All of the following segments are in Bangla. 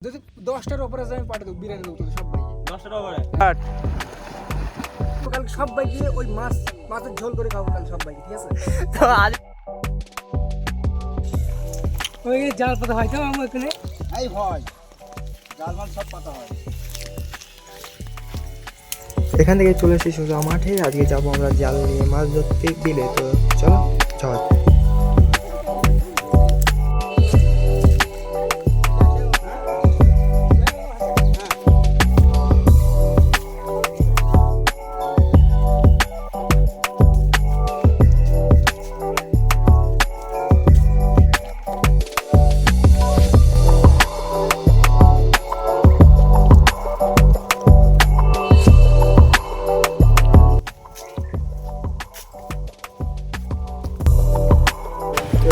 যদি 10টার উপরে আমি পাঠিয়ে দেবো বিরিয়ানি দেবো সব ভাই 10টার উপরে কাল সব ভাইকে ওই মাছের ঝোল করে খাবো কাল সব ভাইকে, ঠিক আছে? তো আজ ওই জাল পাতা হয় তো আমার এখানে এই হয় জাল মাল সব পাতা হয়। এখান থেকে চলে এসেছি সোজা মাঠে। আজকে যাবো আমরা জাল নিয়ে মাছ ধরতে বিলে। তো চলো চল।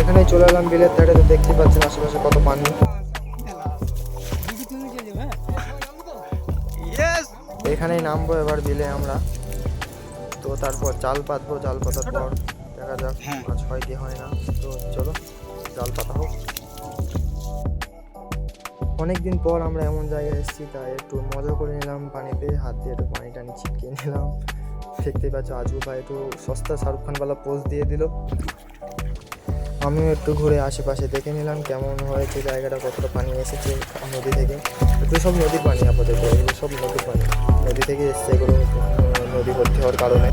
এখানে চলে এলাম বিলের ধারে। তো দেখতে পাচ্ছেন আশেপাশে কত পানি। এখানেই নামবো এবার বিলে আমরা। তো তারপর জাল পাতবো, জাল পাতার পর দেখা যাক মাছ হয় কি হয় না। তো চলো জাল পাতা হোক। অনেকদিন পর আমরা এমন জায়গায় এসেছি, তাই একটু মজা করে নিলাম। পানিতে হাত দিয়ে একটু পানি টানি ছিটকিয়ে নিলাম। দেখতেই পাচ্ছ আজু ভাই একটু সস্তা শাহরুখ খানওয়ালা পোজ দিয়ে দিল। আমিও একটু ঘুরে আশেপাশে দেখে নিলাম কেমন হয়েছে জায়গাটা, কতটা পানি এসেছে নদী থেকে। এগুলো সব নদীর পানি আপাতত, এগুলো সব নদীর পানি, নদী থেকে এসছে এগুলো নদী ভর্তি হওয়ার কারণে।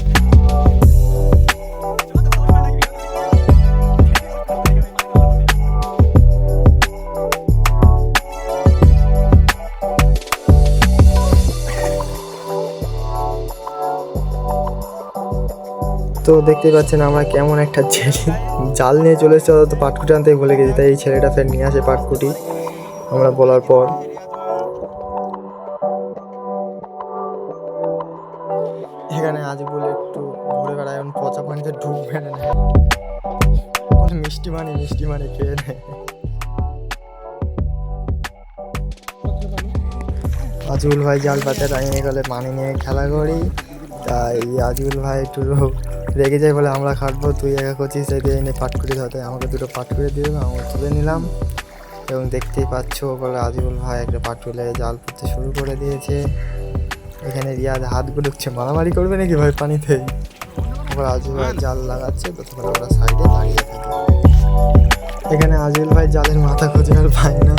তো দেখতে পাচ্ছেন আমরা কেমন একটা জাল নিয়ে চলে এসেছি, তো পাটকুটি আনতে ভুলে গেছি। তাই এই ছেলেটা ফের নিয়ে আসে পাটকুটি আমরা বলার পর। এখানে আজ বলে একটু ঘুরে বেড়ায়, এখন পচা পানিতে ডুব মেরে নেয়, মিষ্টি মানি খেয়ে নেয়। আজুল ভাই জাল পাতে টাঙিয়ে গেলে পানি নিয়ে খেলা করি। তাই আজুল ভাই একটু রেগে যায় বলে আমরা খাটবো, তুই একা করছিস, তাই দিয়ে এনে পাটকুড়ি ধরতে আমাকে দুটো পাটকুড়ি দিয়ে দিল, আমরা তুলে নিলাম। এবং দেখতেই পাচ্ছ বলে আজিবুল ভাই একটা পাটকুলে জাল পড়তে শুরু করে দিয়েছে। এখানে রিয়াজ হাত গুলুচ্ছে, মারামারি করবে নাকি ভাই পানিতেই। আবার আজিবুল ভাই জাল লাগাচ্ছে, ততক্ষণ আমরা সাইডে দাঁড়িয়ে থাকি। এখানে আজিবুল ভাই জালের মাথা খুঁজে আর পায় না।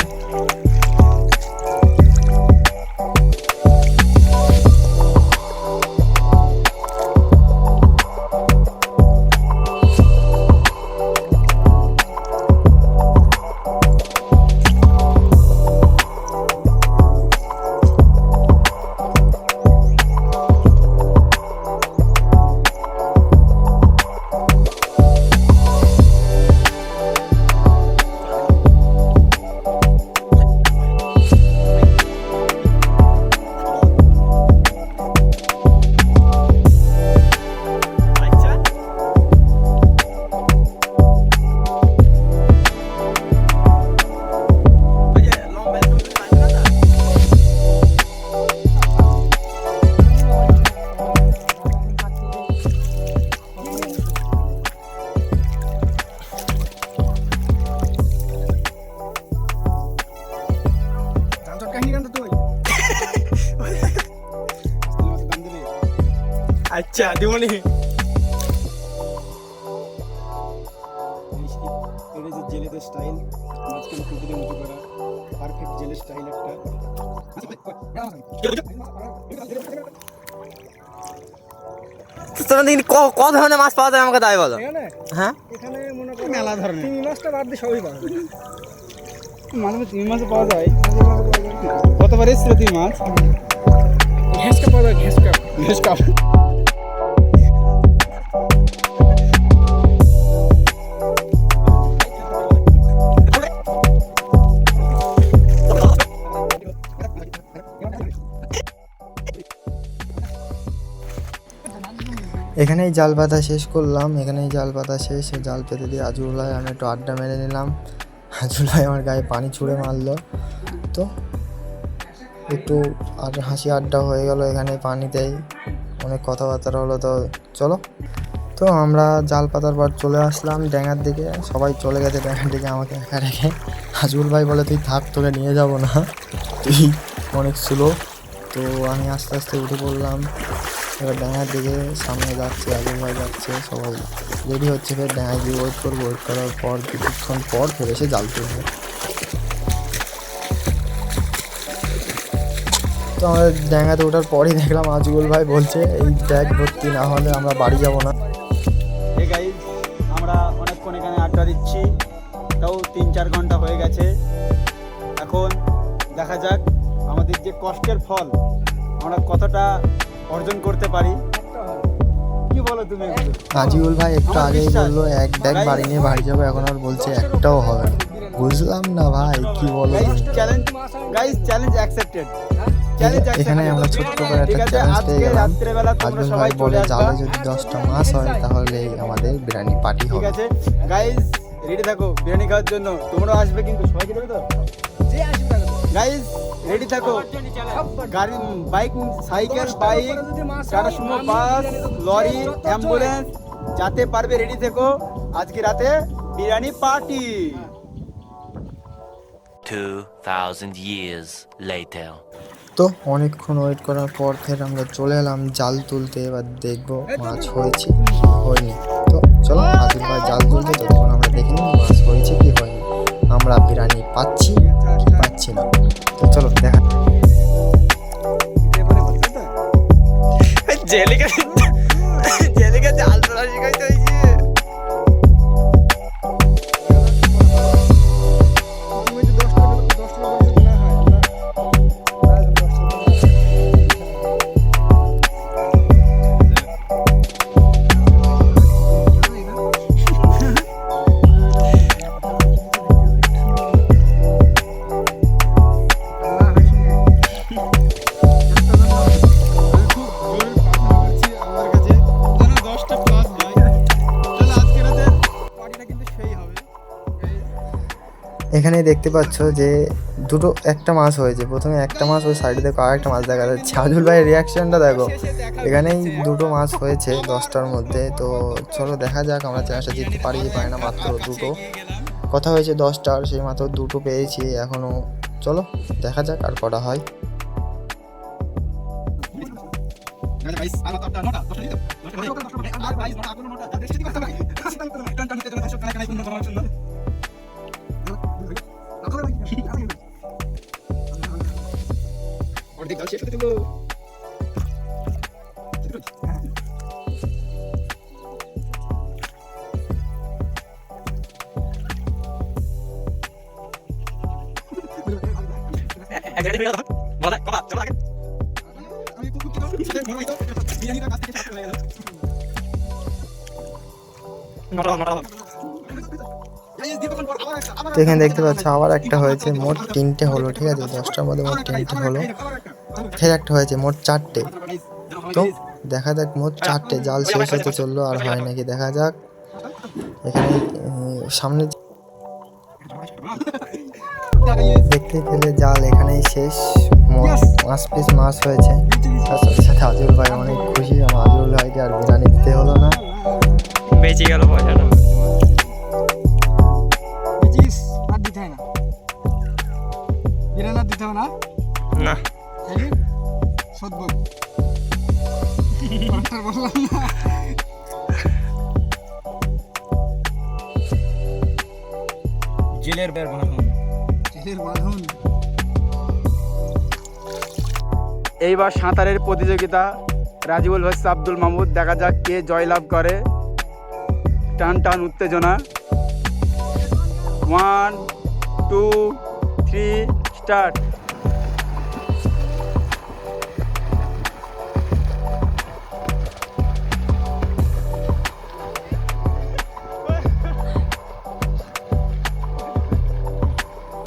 আচ্ছা দিমনি এটা যে জেলেদের স্টাইল, মাঝখানে কুকুরের মতো করা, পারফেক্ট জেলের স্টাইল একটা। তোমরা দেখি কত ধরনের মাছ পাওয়া যায় আমাকে তাই বলো। হ্যাঁ এখানে মনে করো মেলা ধরনের তিমি মাছটা বাদ দিয়ে সবই পাওয়া যায়। মাঝে মাঝে 3 মাসে পাওয়া যায়। কতবার এসেছিল 3 মাছ? ঘেঁসকা পাওয়া যায়, ঘেঁসকা। এখানেই জাল পাতা শেষ করলাম। এখানেই জাল পাতা শেষ। জাল পেতে দিয়ে আজুল ভাই আমি একটু আড্ডা মেরে নিলাম। আজুল ভাই আমার গায়ে পানি ছুঁড়ে মারলো। তো একটু আর হাসি আড্ডা হয়ে গেল এখানে পানিতেই, অনেক কথাবার্তা হলো। তো চলো, তো আমরা জাল পাতার পর চলে আসলাম ড্যাঙার দিকে। সবাই চলে গেছে ড্যাঙার দিকে, আমাকে একা রেখে। আজুল ভাই বলে তুই থাক, তোকে নিয়ে যাবো না। তুই অনেক স্লো। তো আমি আস্তে আস্তে উঠে পড়লাম। এবার ডাঙার দিকে সামনে যাচ্ছে, আজুল ভাই যাচ্ছে, সবাই রেডি হচ্ছে। ফের ডাঙায় গিয়ে ওয়েট করবো, ওয়েট করার পর কিছুক্ষণ পর ফের এসে জাল তুলবে। তো আমাদের ডাঙাতে ওঠার পরই দেখলাম আজুল ভাই বলছে এই ব্যাগ ভর্তি না হলে আমরা বাড়ি যাব না। এই গাইজ আমরা অনেকক্ষণ এখানে আড্ডা দিচ্ছি, তাও 3-4 ঘন্টা হয়ে গেছে। এখন দেখা যাক আমাদের যে কষ্টের ফল আমরা কতটা অর্জন করতে পারি। কি বলো তুমি? আজিউল ভাই একটু আগেই বললো এক ব্যাগ বাড়ি নিয়ে বাড়ি যাবো, এখন আর বলছে একটাও হবে না। বুঝলাম না ভাই কি বলো তুমি। Challenge accepted. এখানে আমরা ছোট্ট করে একটা চ্যালেঞ্জ পেয়ে গেলাম। আজিউল ভাই বলে জালে যদি 10টা মাছ হয় তাহলে আমাদের বিরিয়ানি পার্টি ঠিক হবে। আছে গাইজ, রেডি থাকো বিরিয়ানি খাওয়ার জন্য। তোমরাও আসবে কিন্তু, সবাইকে দেবে তো? যে আসবে না কেন? গাইজ রেডি থাকো। গাড়ি, bike, cycle, bike, Tata Sumo, bus, lorry, ambulance যাতে পারবে রেডি থেকো। আজকে রাতে বিরিয়ানি পার্টি। 2000 years later. তো অনেকক্ষণ ওয়েট করার পর ফের আমরা চলে এলাম জাল তুলতে। এবার দেখবো মাছ হয়েছে কি হয়নি। তো চলো আজিল ভাই জাল তুলতে, তখন আমরা দেখে নিই মাছ হয়েছে কি হয়নি, আমরা বিরিয়ানি পাচ্ছি কি পাচ্ছি না। তো চলো দেখা। জেলিকা জেলিকা জাল তোলা শিখাইতে হয়েছে। এখানে দেখতে পাচ্ছ যে একটা মাছ হয়েছে। প্রথমে একটা মাছ, ওই সাইডে দেখো আর একটা মাছ দেখা যাচ্ছে। আজুল ভাইয়ের রিয়াকশনটা দেখো। এখানেই 2টো মাছ হয়েছে 10টার মধ্যে। তো চলো দেখা যাক আমরা চ্যালেঞ্জটা জিততে পারি কি পারি না। মাত্র 2টো কথা হয়েছে 10টার, সেই মাত্র 2টো পেয়েছি এখনো। চলো দেখা যাক আর কটা হয়। তো এখানে দেখতে পাচ্ছ আবার একটা হয়েছে, মোট 3টে হলো। ঠিক আছে, 10টার মধ্যে মোট 3টে হলো। ফের একটা হয়েছে, মোট 4টে। তো দেখা যাক, মোট 4টে। জাল শেষ হতে চললো, আর হয় নাকি দেখা যাক। এখানে সামনে দেখতে পেলে জাল এখানেই শেষ। মোট 5 পিস মাছ হয়েছে। তার সাথে সাথে আজুল ভাই অনেক খুশি। আমার আজুল ভাইকে আর বিরিয়ানি দিতে হলো না, বেঁচে গেল পয়সাটা। আর দিতে হয় না, বিরিয়ানি দিতে হবে না। না সদ্য বললাম না। জেলের বের বাঁধন। এইবার সাঁতারের প্রতিযোগিতা, রাজিবুল ভার্সেস আব্দুল মাহমুদ। দেখা যাক কে জয়লাভ করে। টান টান উত্তেজনা। 1 2 3 স্টার্ট।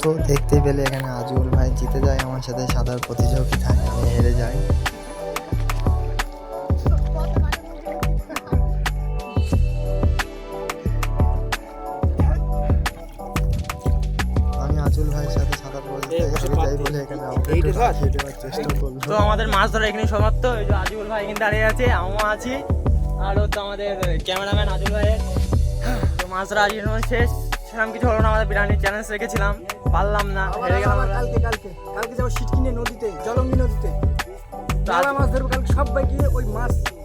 তো দেখতে পেলে এখানে আজুল ভাই জিতে যায় আমার সাথে সাঁতার প্রতিযোগিতায়, আমি হেরে যাই। আমি আজুল ভাইয়ের সাথে সাঁতার প্রতিযোগিতায় হেরে যাই বলে এখানে আমাকে একটু রাখিয়ে দেওয়ার চেষ্টা করলো। তো আমাদের মাছ ধরা এখানে সমাপ্ত। এই যে আজিবুল ভাই এখানে দাঁড়িয়ে আছে, আমিও আছি, আর হচ্ছে আমাদের ক্যামেরাম্যান আজুল ভাইয়ের। তো মাছ ধরা আজকে শেষ। সেরকম কিছু হলো না, আমাদের বিরিয়ানির চ্যালেঞ্জ রেখেছিলাম, পারলাম না, আবার হেরে গেলাম আবার আমরা। কালকে যাবো সিটকিনে নদীতে, জলঙ্গি নদীতে মেলা মাছ ধরবো কালকে সবাই গিয়ে ওই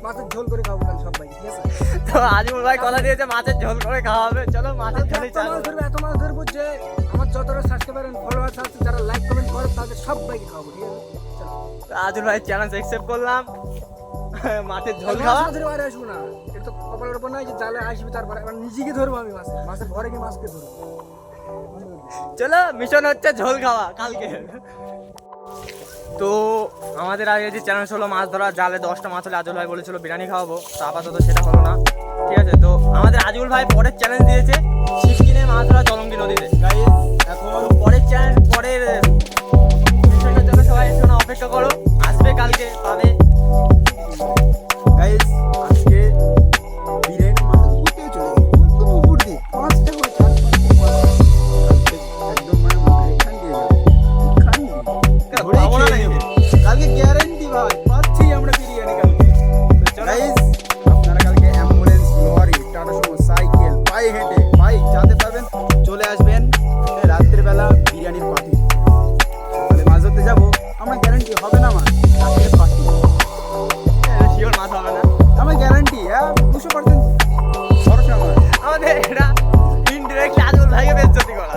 মাছের ঝোল করে খাবো কাল সবাই, ঠিক আছে? তো আজিমুল ভাই কথা দিয়েছে মাছের ঝোল করে খাওয়া হবে, চলো মাছের ঝোলই চালু। এত মাছ ধরবো যে আমার যতটা সাবস্ক্রাইবার ফলোয়ার্স আছে যারা লাইক কমেন্ট করে তাদের সবাইকে খাবো, ঠিক আছে? চলো। তো আজিমুল ভাই চ্যালেঞ্জ অ্যাকসেপ্ট করলাম, মাছের ঝোল মাছ খাওয়া। ধরে বাইরে আসবো না, এটা তো কপালের উপর নয় যে জালে আসবে তারপরে এবার নিজেকে ধরবো আমি মাছের ঘরে গিয়ে মাছকে ধরবো। চলো মিশন হচ্ছে ঝোল খাওয়া কালকে। তো আমাদের আগে যে চ্যালেঞ্জ হলো মাছ ধরা, জালে 10টা মাছ হলে আজিউল ভাই বলেছিল বিরিয়ানি খাওয়াবো, তো আপাতত সেটা হলো না, ঠিক আছে? তো আমাদের আজিউল ভাই পরের চ্যালেঞ্জ দিয়েছে সিটকিনে মাছ ধরা জলঙ্গি নদীতে। গাইজ এখন পরের চ্যালেঞ্জ, পরের মিশনটার জন্য সবাই শোনা অপেক্ষা করো, আসবে কালকে, পাবে। গাইজ আজকে বিরিয়ানি মাছ ঘুরতে চলে গেল একদম উপর দিয়ে 5টা করে 4-5টা মাছ একদম মানে মুখের এখান দিয়ে যাবে, এখান দিয়ে ধরে পাবো না খেয়ে নাকি? নেবো। কালকে গ্যারান্টি ভাই পাচ্ছি আমরা বিরিয়ানি কালকে। গাইজ আপনারা কালকে ambulance, lorry, Tata Sumo, cycle, পায়ে হেঁটে বাইক যাতে পারবেন চলে আসবেন রাত্রেবেলা বিরিয়ানির পার্টি। সকালে মাছ ধরতে যাবো আমরা, গ্যারান্টি হবে না মাছ, রাত্রের পার্টি শিওর মাছ হবে না, আমার গ্যারান্টি, হ্যাঁ 200% ভরসা আমার। আমাদের এটা ইনডিরেক্টলি আজিউল ভাইকে বেজ্জতি করা।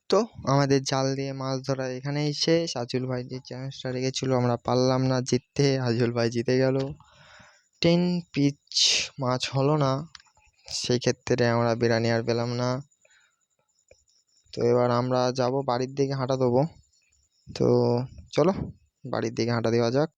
তো আমাদের জাল দিয়ে মাছ ধরা এখানেই শেষ। আজিউল ভাই যে চ্যালেঞ্জটা রেখেছিল আমরা পারলাম না জিততে, আজিউল ভাই জিতে গেল। 10 পিচ মাছ হলো না, সেই ক্ষেত্রে আমরা বিরিয়ানি আর পেলাম না। তো এবার আমরা যাব বাড়ির দিকে, হাঁটা দেবো। তো চলো বাড়ির দিকে হাঁটা দেওয়া যাক।